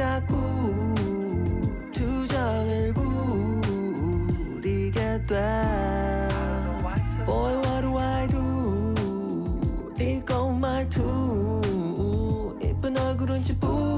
자꾸 투정을 부리게 돼. Boy, what do I do? 이건 말투 이쁜 얼굴은 찌뿌둥해지네.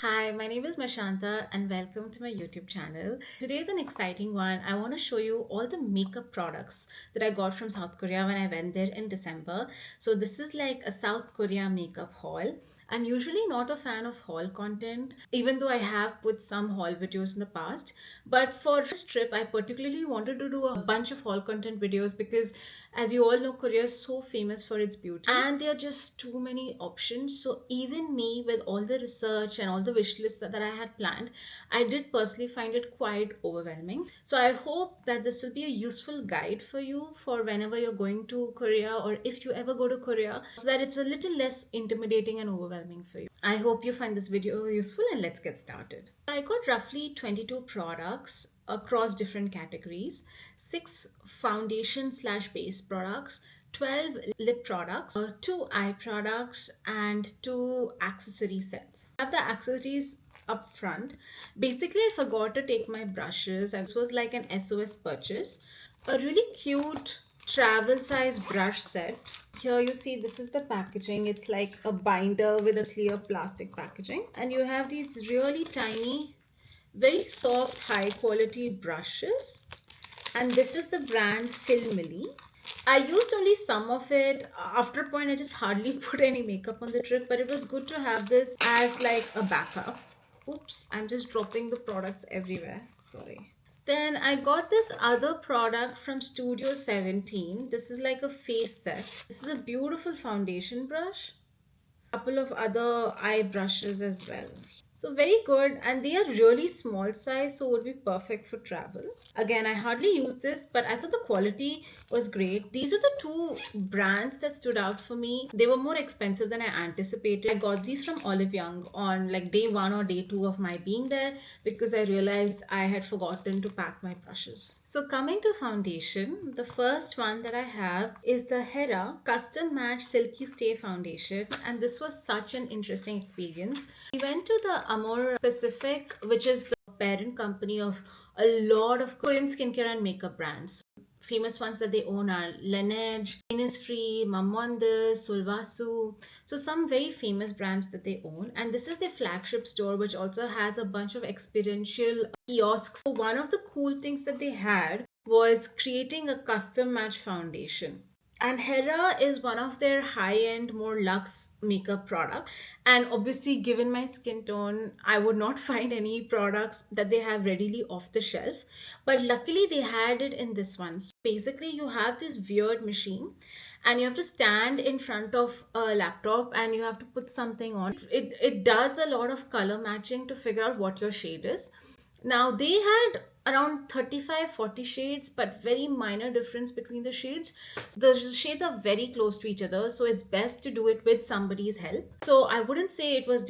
Hi, my name is Mashanta and welcome to my YouTube channel. Today is an exciting one. I want to show you all the makeup products that I got from South Korea when I went there in December. So this is like a South Korea makeup haul. I'm usually not a fan of haul content, even though I have put some haul videos in the past. But for this trip, I particularly wanted to do a bunch of haul content videos because, as you all know, Korea is so famous for its beauty and there are just too many options. So even me, with all the research and all the wish lists that I had planned, I did personally find it quite overwhelming. So I hope that this will be a useful guide for you for whenever you're going to Korea, or if you ever go to Korea, so that it's a little less intimidating and overwhelming for you. I hope you find this video useful, and let's get started. I got roughly 22 products across different categories, 6 foundation / base products, 12 lip products, 2 eye products, and 2 accessory sets. I have the accessories up front. Basically, I forgot to take my brushes, and this was like an SOS purchase. A really cute travel size brush set. Here you see this is the packaging. It's like a binder with a clear plastic packaging, and you have these really tiny, very soft, high quality brushes, and this is the brand Fillimill. I used only some of it. After a point, I just hardly put any makeup on the trip, but it was good to have this as like a backup. Oops, I'm just dropping the products everywhere. Sorry. Then I got this other product from Studio 17. This is like a face set. This is a beautiful foundation brush. Couple of other eye brushes as well. So very good, and they are really small size, so would be perfect for travel. Again, I hardly use this, but I thought the quality was great. These are the 2 brands that stood out for me. They were more expensive than I anticipated. I got these from Olive Young on like day 1 or day 2 of my being there, because I realized I had forgotten to pack my brushes. So coming to foundation, the first one that I have is the Hera Custom Match Silky Stay Foundation, and this was such an interesting experience. We went to the Amore Pacific, which is the parent company of a lot of Korean skincare and makeup brands. Famous ones that they own are Laneige, Innisfree, Mamwande, Sulvasu. So some very famous brands that they own. And this is their flagship store, which also has a bunch of experiential kiosks. So one of the cool things that they had was creating a custom match foundation. And Hera is one of their high-end, more luxe makeup products. And obviously, given my skin tone, I would not find any products that they have readily off the shelf. But luckily, they had it in this one. So basically, you have this weird machine and you have to stand in front of a laptop and you have to put something on. It does a lot of color matching to figure out what your shade is. Now, they had around 35-40 shades, but very minor difference between the shades. The shades are very close to each other, so it's best to do it with somebody's help. So I wouldn't say it was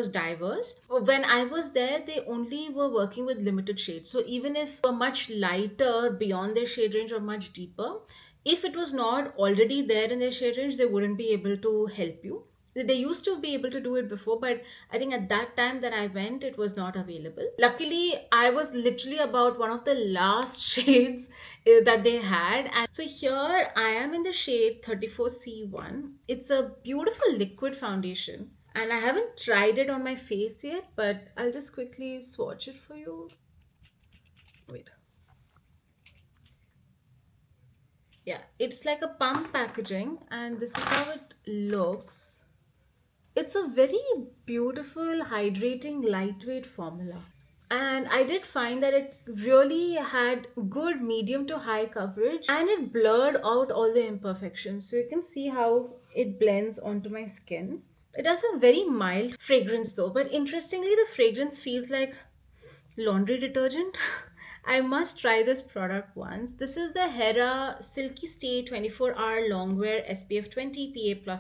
diverse. When I was there, they only were working with limited shades. So even if they were much lighter beyond their shade range or much deeper, if it was not already there in their shade range, they wouldn't be able to help you. They used to be able to do it before, but I think at that time that I went, it was not available. Luckily, I was literally about one of the last shades that they had. And so here I am in the shade 34C1. It's a beautiful liquid foundation. And I haven't tried it on my face yet, but I'll just quickly swatch it for you. Wait. Yeah, it's like a pump packaging, and this is how it looks. It's a very beautiful, hydrating, lightweight formula. And I did find that it really had good medium to high coverage, and it blurred out all the imperfections. So you can see how it blends onto my skin. It has a very mild fragrance though, but interestingly, the fragrance feels like laundry detergent. I must try this product once. This is the Hera Silky Stay 24-hour Longwear SPF 20 PA++.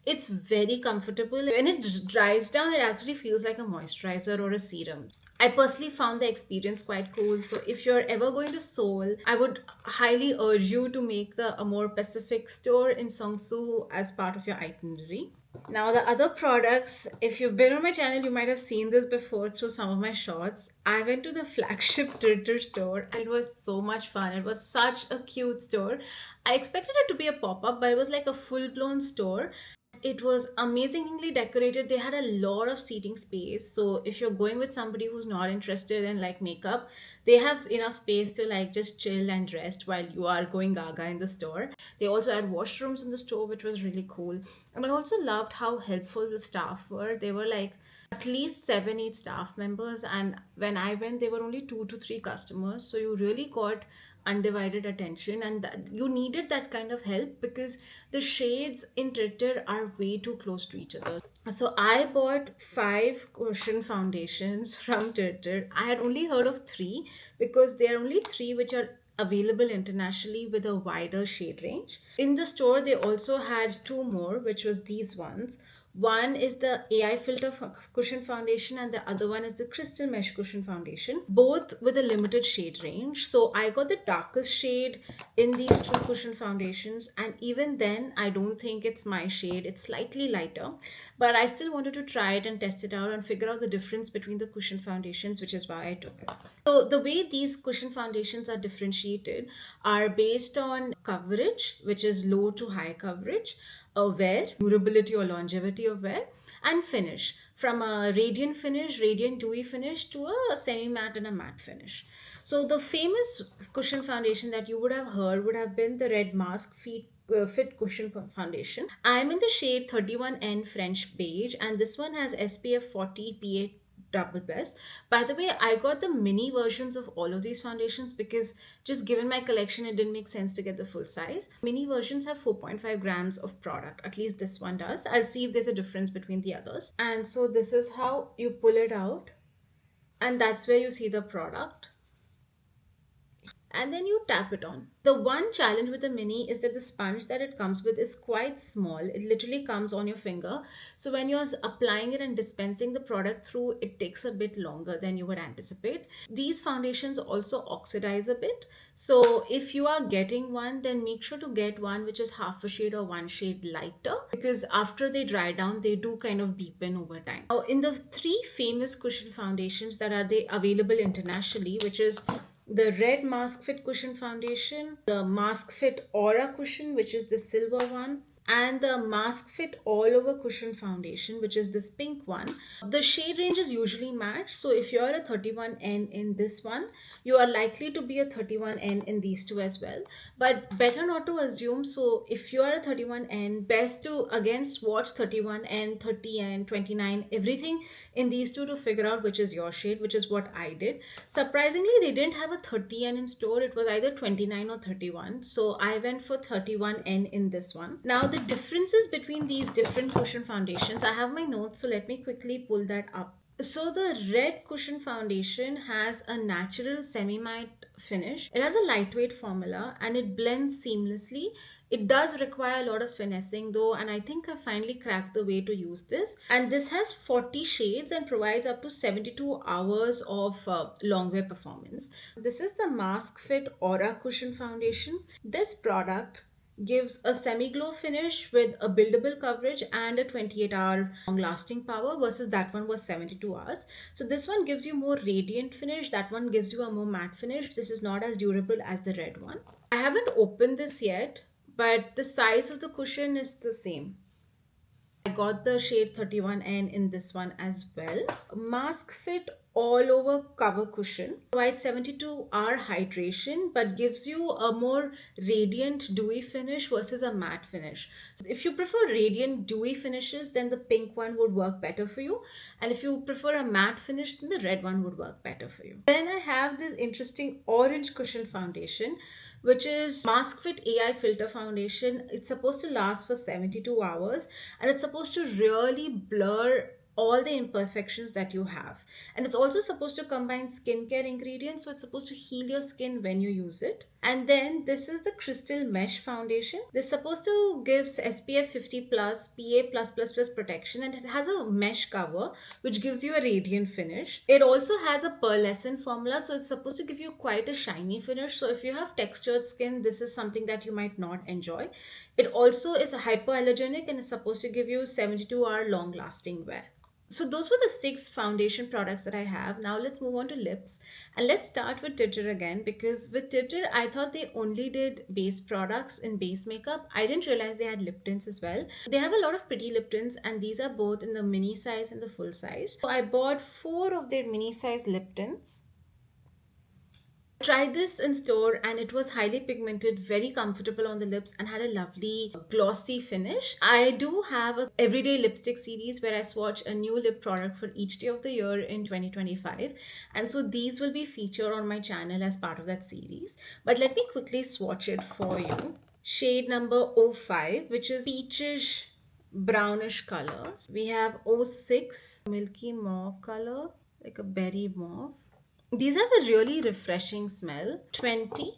It's very comfortable. When it dries down, it actually feels like a moisturizer or a serum. I personally found the experience quite cool. So if you're ever going to Seoul, I would highly urge you to make the Amore Pacific store in Seongsu as part of your itinerary. Now, the other products, if you've been on my channel, you might have seen this before through some of my shorts. I went to the flagship TirTir store and it was so much fun. It was such a cute store. I expected it to be a pop-up, but it was like a full-blown store. It was amazingly decorated. They had a lot of seating space. So if you're going with somebody who's not interested in like makeup, they have enough space to like just chill and rest while you are going gaga in the store. They also had washrooms in the store, which was really cool. And I also loved how helpful the staff were. They were like at least 7, 8 staff members, and when I went, there were only 2 to 3 customers. So you really got undivided attention, and that you needed that kind of help because the shades in TirTir are way too close to each other. So I bought 5 cushion foundations from TirTir. I had only heard of 3 because there are only 3 which are available internationally with a wider shade range. In the store, they also had 2 more, which was these ones. One is the AI filter cushion foundation and the other one is the crystal mesh cushion foundation, both with a limited shade range. So I got the darkest shade in these 2 cushion foundations, and even then I don't think it's my shade. It's slightly lighter, but I still wanted to try it and test it out and figure out the difference between the cushion foundations, which is why I took it. So the way these cushion foundations are differentiated are based on coverage, which is low to high coverage, wear, durability or longevity of wear, and finish, from a radiant dewy finish to a semi matte and a matte finish. So the famous cushion foundation that you would have heard would have been the Red Mask Fit Cushion Foundation. I'm in the shade 31N French Beige, and this one has SPF 40 PA double best. By the way, I got the mini versions of all of these foundations because just given my collection, it didn't make sense to get the full size. Mini versions have 4.5 grams of product. At least this one does. I'll see if there's a difference between the others. And so this is how you pull it out. And that's where you see the product. And then you tap it on. The one challenge with the mini is that the sponge that it comes with is quite small. It literally comes on your finger. So when you're applying it and dispensing the product through, it takes a bit longer than you would anticipate. These foundations also oxidize a bit. So if you are getting one, then make sure to get one which is half a shade or 1 shade lighter, because after they dry down, they do kind of deepen over time. Now, in the 3 famous cushion foundations that are available internationally, which is the Red Mask Fit Cushion Foundation, the Mask Fit Aura Cushion, which is the silver one, and the Mask Fit All Over Cushion Foundation, which is this pink one. The shade range is usually matched. So if you're a 31N in this one, you are likely to be a 31N in these 2 as well. But better not to assume. So if you are a 31N, best to again swatch 31N, 30N, 29, everything in these 2 to figure out which is your shade, which is what I did. Surprisingly, they didn't have a 30N in store. It was either 29 or 31. So I went for 31N in this one. Now, the differences between these different cushion foundations, I have my notes, so let me quickly pull that up. So the red cushion foundation has a natural semi-matte finish. It has a lightweight formula and it blends seamlessly. It does require a lot of finessing though, and I think I finally cracked the way to use this. And this has 40 shades and provides up to 72 hours of longwear performance. This is the Mask Fit Aura Cushion Foundation. This product gives a semi-glow finish with a buildable coverage and a 28-hour long lasting power, versus that one was 72 hours. So this one gives you more radiant finish, that one gives you a more matte finish. This is not as durable as the red one. I haven't opened this yet, but the size of the cushion is the same. I got the shade 31N in this one as well. Mask Fit All Over Cover Cushion provides 72-hour hydration but gives you a more radiant dewy finish versus a matte finish. If you prefer radiant dewy finishes, then the pink one would work better for you, and if you prefer a matte finish, then the red one would work better for you. Then I have this interesting orange cushion foundation, which is Mask Fit AI Filter Foundation. It's supposed to last for 72 hours and it's supposed to really blur all the imperfections that you have. And it's also supposed to combine skincare ingredients, so it's supposed to heal your skin when you use it. And then this is the Crystal Mesh Foundation. This is supposed to give SPF 50 plus, PA plus plus plus protection, and it has a mesh cover which gives you a radiant finish. It also has a pearlescent formula, so it's supposed to give you quite a shiny finish. So if you have textured skin, this is something that you might not enjoy. It also is a hypoallergenic and is supposed to give you 72-hour long lasting wear. So those were the 6 foundation products that I have. Now let's move on to lips, and let's start with TirTir again, because with TirTir I thought they only did base products in base makeup. I didn't realize they had lip tints as well. They have a lot of pretty lip tints, and these are both in the mini size and the full size. So I bought 4 of their mini size lip tints. Tried this in store and it was highly pigmented, very comfortable on the lips, and had a lovely glossy finish. I do have a everyday lipstick series where I swatch a new lip product for each day of the year in 2025, and so these will be featured on my channel as part of that series. But let me quickly swatch it for you. Shade number 05, which is peachish brownish color. We have 06, milky mauve color, like a berry mauve. These have a really refreshing smell. 20,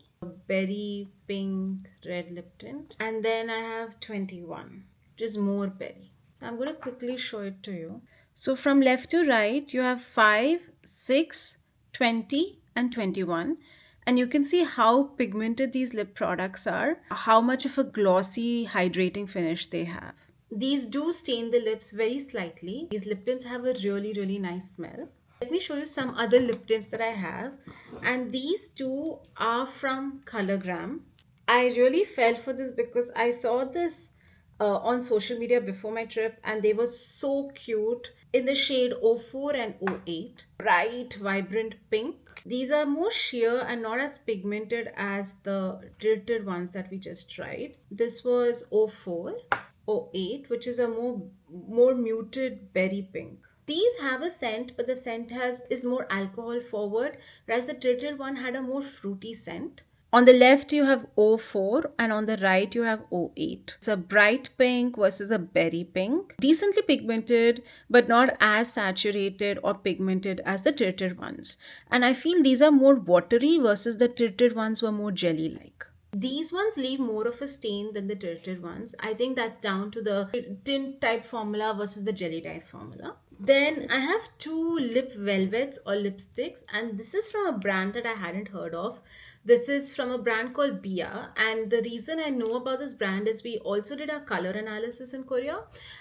berry pink red lip tint. And then I have 21, which is more berry. So I'm going to quickly show it to you. So from left to right, you have 5, 6, 20 and 21. And you can see how pigmented these lip products are, how much of a glossy, hydrating finish they have. These do stain the lips very slightly. These lip tints have a really nice smell. Let me show you some other lip tints that I have, and these two are from Colorgram. I really fell for this because I saw this on social media before my trip, and they were so cute in the shade 04 and 08. Bright, vibrant pink. These are more sheer and not as pigmented as the TirTir ones that we just tried. This was 04, 08, which is a more muted berry pink. These have a scent, but the scent is more alcohol forward, whereas the TirTir one had a more fruity scent. On the left you have 04 and on the right you have 08. It's a bright pink versus a berry pink. Decently pigmented, but not as saturated or pigmented as the TirTir ones. And I feel these are more watery versus the TirTir ones were more jelly-like. These ones leave more of a stain than the TirTir ones. I think that's down to the tint type formula versus the jelly type formula. Then I have 2 lip velvets or lipsticks, and this is from a brand that I hadn't heard of. This is from a brand called Bia, and the reason I know about this brand is we also did a color analysis in Korea,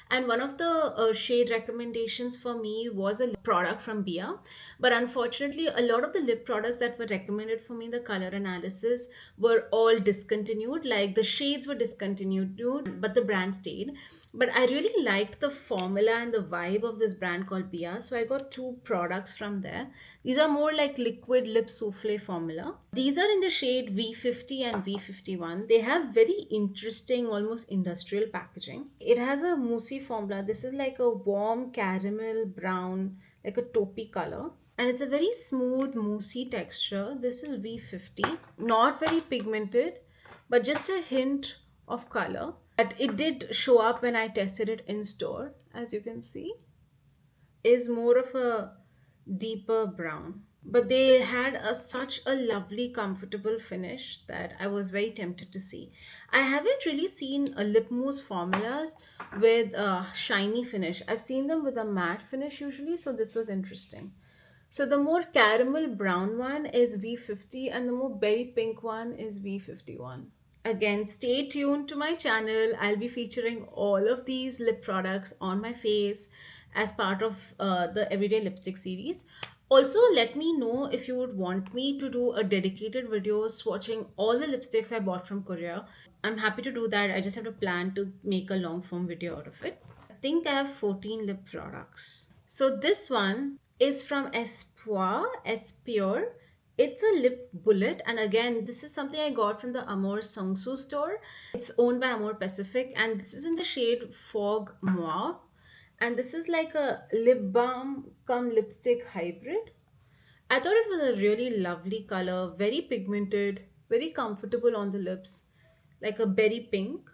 and one of the shade recommendations for me was a product from Bia. But unfortunately, a lot of the lip products that were recommended for me in the color analysis were all discontinued. Like the shades were discontinued, but the brand stayed. But I really liked the formula and the vibe of this brand called Bia, so I got 2 products from there. These are more like liquid lip souffle formula. These are in the shade V50 and V51. They have very interesting, almost industrial packaging. It has a moussey formula. This is like a warm caramel brown, like a taupey color. And it's a very smooth moussey texture. This is V50. Not very pigmented, but just a hint of color. But it did show up when I tested it in store, as you can see. Is more of a deeper brown. But they had such a lovely, comfortable finish that I was very tempted to see. I haven't really seen lip mousse formulas with a shiny finish. I've seen them with a matte finish usually, so this was interesting. So the more caramel brown one is V50 and the more berry pink one is V51. Again, stay tuned to my channel. I'll be featuring all of these lip products on my face as part of the Everyday Lipstick series. Also, let me know if you would want me to do a dedicated video swatching all the lipsticks I bought from Korea. I'm happy to do that. I just have to plan to make a long form video out of it. I think I have 14 lip products. So this one is from FWEE. It's a lip bullet, and again, this is something I got from the Amore Sungsu store. It's owned by Amore Pacific, and this is in the shade Fog Mauve. And this is like a lip balm cum lipstick hybrid. I thought it was a really lovely color, very pigmented, very comfortable on the lips, like a berry pink.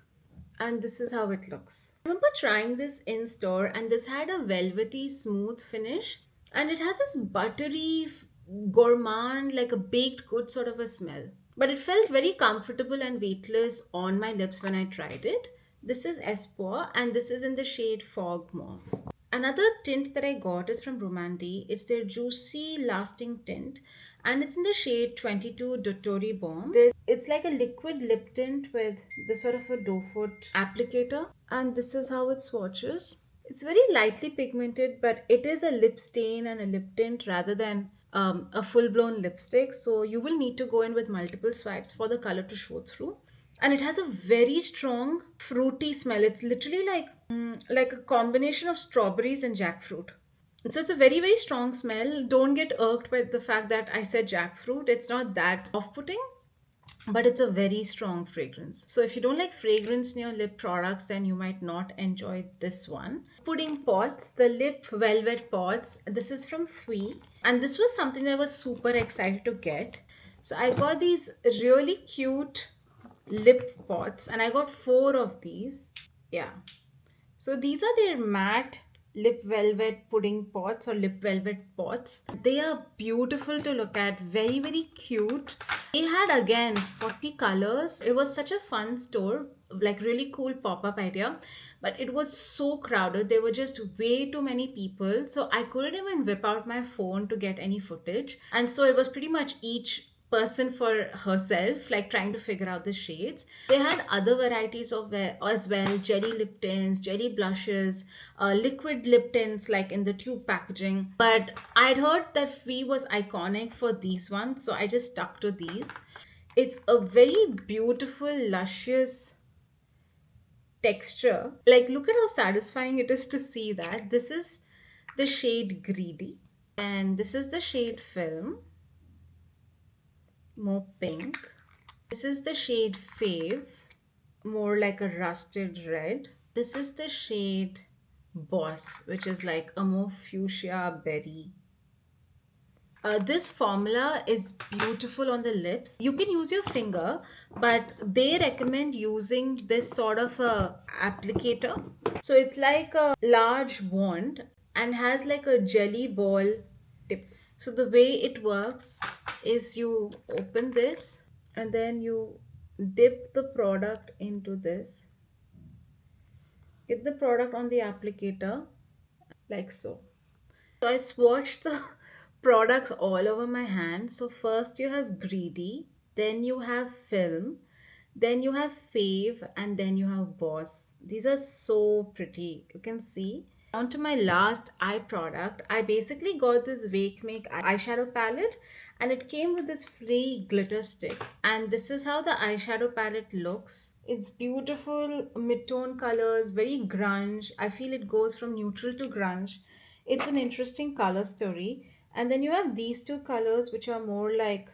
And this is how it looks. I remember trying this in store, and this had a velvety smooth finish, and it has this buttery gourmand, like a baked good sort of a smell. but it felt very comfortable and weightless on my lips when I tried it. This is Espoir and this is in the shade Fog Mauve. Another tint that I got is from ROM&ND. It's their Juicy Lasting Tint and it's in the shade 22 Dottori Bomb. It's like a liquid lip tint with this sort of a doe foot applicator, and this is how it swatches. It's very lightly pigmented, but it is a lip stain and a lip tint rather than a full blown lipstick. So you will need to go in with multiple swipes for the color to show through. And it has a very strong fruity smell. It's literally like a combination of strawberries and jackfruit. So it's a very, very strong smell. Don't get irked by the fact that I said jackfruit. It's not that off putting, but it's a very strong fragrance. So if you don't like fragrance in your lip products, then you might not enjoy this one. Pudding pots, the lip velvet pots. This is from FWEE, and this was something that I was super excited to get. So I got these really cute lip pots, and I got 4 of these. Yeah, so these are their matte lip velvet pudding pots or lip velvet pots. They are beautiful to look at, very, very cute. They had again 40 colors. It was such a fun store, like really cool pop-up idea, but it was so crowded. There were just way too many people, so I couldn't even whip out my phone to get any footage. And so it was pretty much each person for herself, like trying to figure out the shades. They had other varieties of as well, jelly lip tints, jelly blushes, liquid lip tints like in the tube packaging. But I'd heard that FWEE was iconic for these ones, so I just stuck to these. It's a very beautiful, luscious texture. Like, look at how satisfying it is to see that. This is the shade Greedy, and this is the shade Film, more pink. This is the shade Fave, more like a rusted red. This is the shade Boss, which is like a more fuchsia berry. This formula is beautiful on the lips. You can use your finger, but they recommend using this sort of a applicator. So it's like a large wand and has like a jelly ball tip. So the way it works is you open this and then you dip the product into this. Get the product on the applicator like so. So I swatched the products all over my hand. So first you have Greedy, then you have Film, then you have Fave, and then you have Boss. These are so pretty. You can see. On to my last eye product. I basically got this Wake Make eyeshadow palette, and it came with this free glitter stick. And this is how the eyeshadow palette looks. It's beautiful mid-tone colors, very grunge. I feel it goes from neutral to grunge. It's an interesting color story. And then you have these two colors, which are more like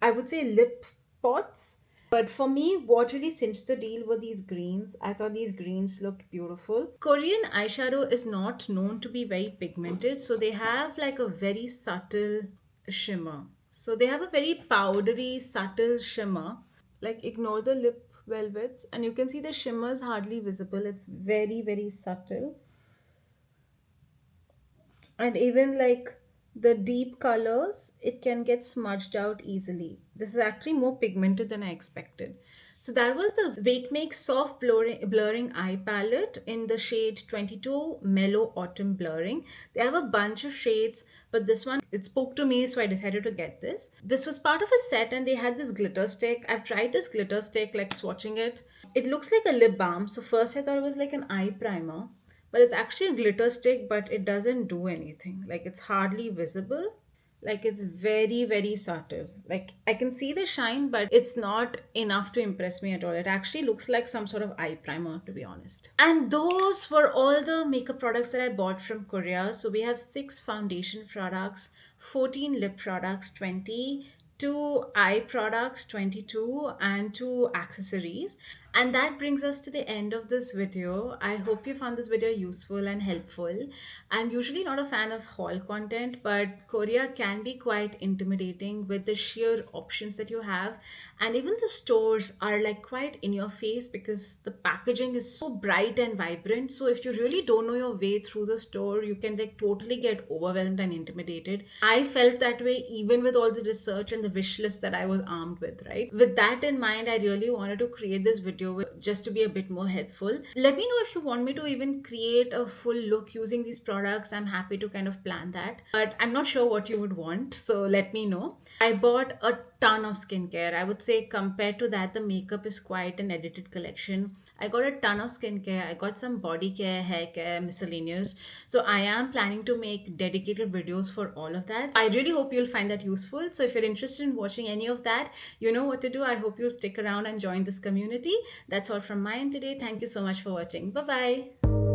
I would say lip pots. But for me, what really cinched the deal were these greens. I thought these greens looked beautiful. Korean eyeshadow is not known to be very pigmented, so they have like a very subtle shimmer. So they have a very powdery, subtle shimmer. Like, ignore the lip velvets, and you can see the shimmer is hardly visible. It's very, very subtle. And even like the deep colors, it can get smudged out easily. This is actually more pigmented than I expected. So that was the Wake Make Soft Blurring Eye Palette in the shade 22 Mellow Autumn Blurring. They have a bunch of shades, but this one, it spoke to me, so I decided to get this. This was part of a set and they had this glitter stick. I've tried this glitter stick, like swatching it. It looks like a lip balm. So first I thought it was like an eye primer, but it's actually a glitter stick, but it doesn't do anything. Like, it's hardly visible. Like, it's very, very subtle. Like, I can see the shine, but it's not enough to impress me at all. It actually looks like some sort of eye primer, to be honest. And those were all the makeup products that I bought from Korea. So we have 6 foundation products, 14 lip products, 20, 2 eye products, 22, and 2 accessories. And that brings us to the end of this video. I hope you found this video useful and helpful. I'm usually not a fan of haul content, but Korea can be quite intimidating with the sheer options that you have. And even the stores are like quite in your face because the packaging is so bright and vibrant. So if you really don't know your way through the store, you can like totally get overwhelmed and intimidated. I felt that way even with all the research and the wish list that I was armed with, right? With that in mind, I really wanted to create this video just to be a bit more helpful. Let me know if you want me to even create a full look using these products. I'm happy to kind of plan that, but I'm not sure what you would want, so let me know. I bought a ton of skincare. I would say compared to that, the makeup is quite an edited collection. I got a ton of skincare. I got some body care, hair care, miscellaneous. So I am planning to make dedicated videos for all of that. I really hope you'll find that useful. So if you're interested in watching any of that, you know what to do. I hope you'll stick around and join this community. That's all from my end today. Thank you so much for watching. Bye bye.